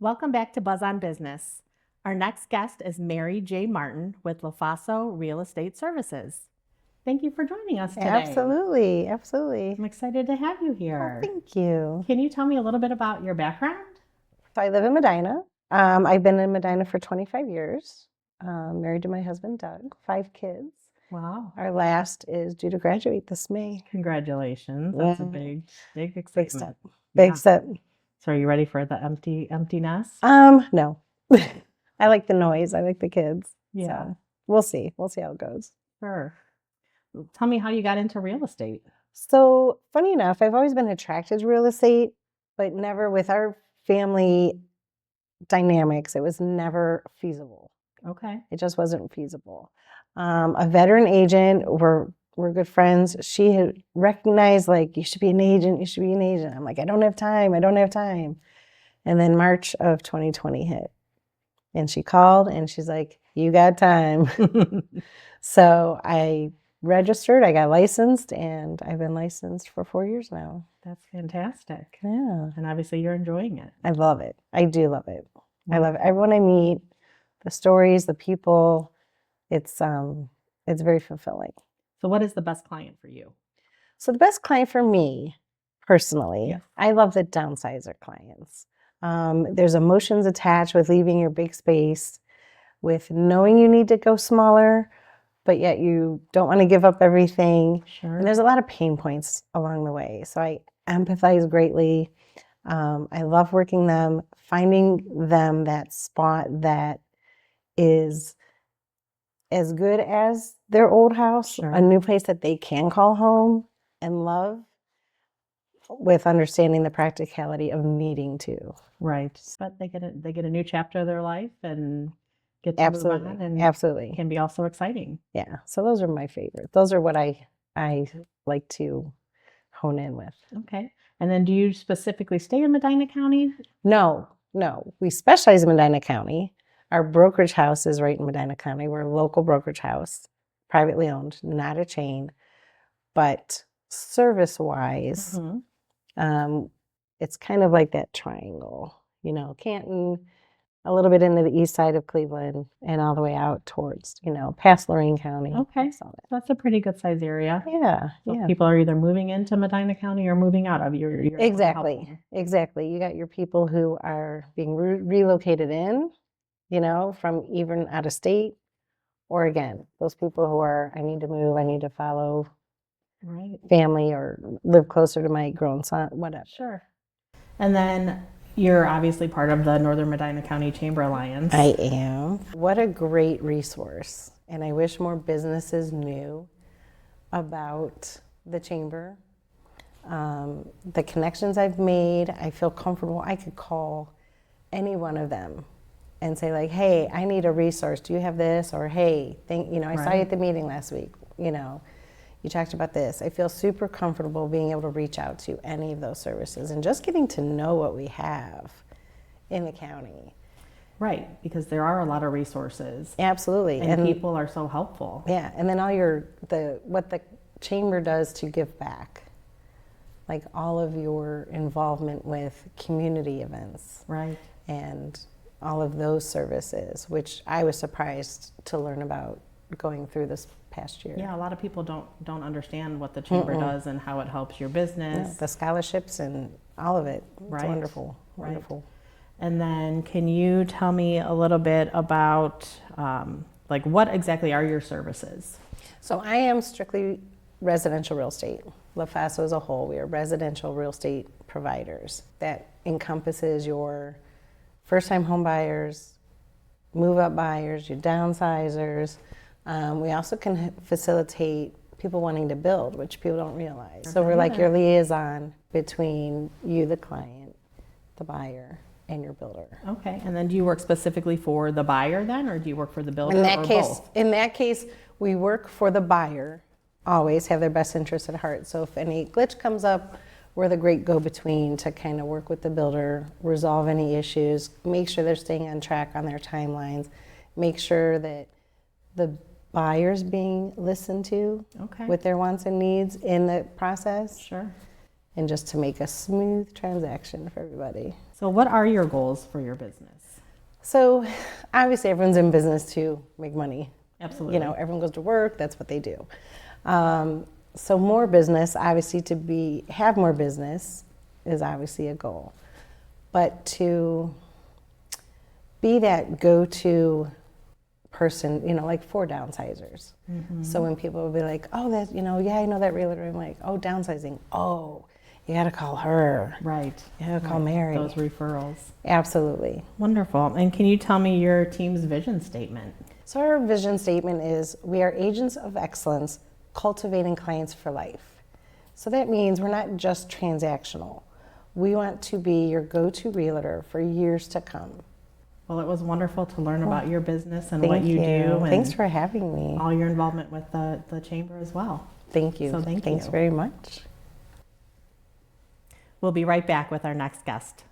Welcome back to Buzz on Business. Our next guest is Mary J. Martin with LoFaso Real Estate Services. Thank you for joining us today. Absolutely, absolutely. I'm excited to have you here. Oh, thank you. Can you tell me a little bit about your background? So I live in Medina. I've been in Medina for 25 years. Married to my husband, Doug. 5 kids. Wow. Our last is due to graduate this May. Congratulations. That's a big excitement. Big step. Big step. So are you ready for the empty nest? No. I like the noise. I like the kids. Yeah. So we'll see. We'll see how it goes. Sure. Tell me how you got into real estate. So funny enough, I've always been attracted to real estate, but never with our family dynamics. It was never feasible. Okay. It just wasn't feasible. A veteran agent, we're good friends. She had recognized, like, you should be an agent. You should be an agent. I'm like, I don't have time. And then March of 2020 hit. And she called and she's like, you got time. So I registered, I got licensed, and I've been licensed for 4 years now. That's fantastic. Yeah. And obviously you're enjoying it. I love it. I do love it. I love everyone I meet, the stories, the people. It's very fulfilling. So what is the best client for you? So the best client for me, personally, Yeah. I love the downsizer clients. There's emotions attached with leaving your big space, with knowing you need to go smaller, but yet you don't want to give up everything. Sure. And there's a lot of pain points along the way. So I empathize greatly. I love working them, finding them that spot that is as good as their old house, Sure. a new place that they can call home and love, with understanding the practicality of needing to. Right. But they get a new chapter of their life and get to move on, and Absolutely. it can be also exciting. Yeah. So those are my favorite. Those are what I like to hone in with. Okay. And then do you specifically stay in Medina County? No. We specialize in Medina County. Our brokerage house is right in Medina County. We're a local brokerage house, privately owned, not a chain. But service-wise, it's kind of like that triangle. Canton, a little bit into the east side of Cleveland, and all the way out towards, past Lorain County. Okay. So that's a pretty good size area. Yeah. So Yeah. people are either moving into Medina County or moving out of your Exactly. You got your people who are being relocated in, from even out of state, or again, those people who are, I need to move, I need to follow family or live closer to my grown son, whatever. Sure. And then you're obviously part of the Northern Medina County Chamber Alliance. I am. What a great resource. And I wish more businesses knew about the chamber. The connections I've made, I feel comfortable. I could call any one of them and say, like, hey, I need a resource. Do you have this? Or, hey, I saw you at the meeting last week. You talked about this. I feel super comfortable being able to reach out to any of those services and just getting to know what we have in the county. Right, because there are a lot of resources. Absolutely. And people are so helpful. Yeah, and then what the chamber does to give back, like all of your involvement with community events. Right. And all of those services, which I was surprised to learn about going through this past year. Yeah, a lot of people don't understand what the chamber does and how it helps your business. Yeah, the scholarships and all of it. It's Right. wonderful. And then can you tell me a little bit about what exactly are your services? So I am strictly residential real estate. LoFaso as a whole, we are residential real estate providers. That encompasses your first-time home buyers, move-up buyers, your downsizers. We also can facilitate people wanting to build, which people don't realize. So we're like your liaison between you, the client, the buyer, and your builder. Okay, and then do you work specifically for the buyer then, or do you work for the builder, both? In that case, we work for the buyer, always have their best interests at heart. So if any glitch comes up, we're the great go-between to kind of work with the builder, resolve any issues, make sure they're staying on track on their timelines, make sure that the buyer's being listened to with their wants and needs in the process. Sure. and just to make a smooth transaction for everybody. So what are your goals for your business? So obviously everyone's in business to make money. Absolutely. You know, everyone goes to work, that's what they do. So more business, obviously have more business is obviously a goal. But to be that go-to person, you know, like for downsizers. So when people will be like, oh, that, you know, yeah, I know that realtor. I'm like, oh, downsizing. Oh, you got to call her. Right. You got to call Mary. Those referrals. Absolutely. Wonderful. And can you tell me your team's vision statement? So our vision statement is, we are agents of excellence, cultivating clients for life. So that means we're not just transactional. We want to be your go-to realtor for years to come. Well, it was wonderful to learn about your business and Thank what you do. And Thanks for having me. all your involvement with the chamber as well. Thank you. So Thanks you. very much. We'll be right back with our next guest.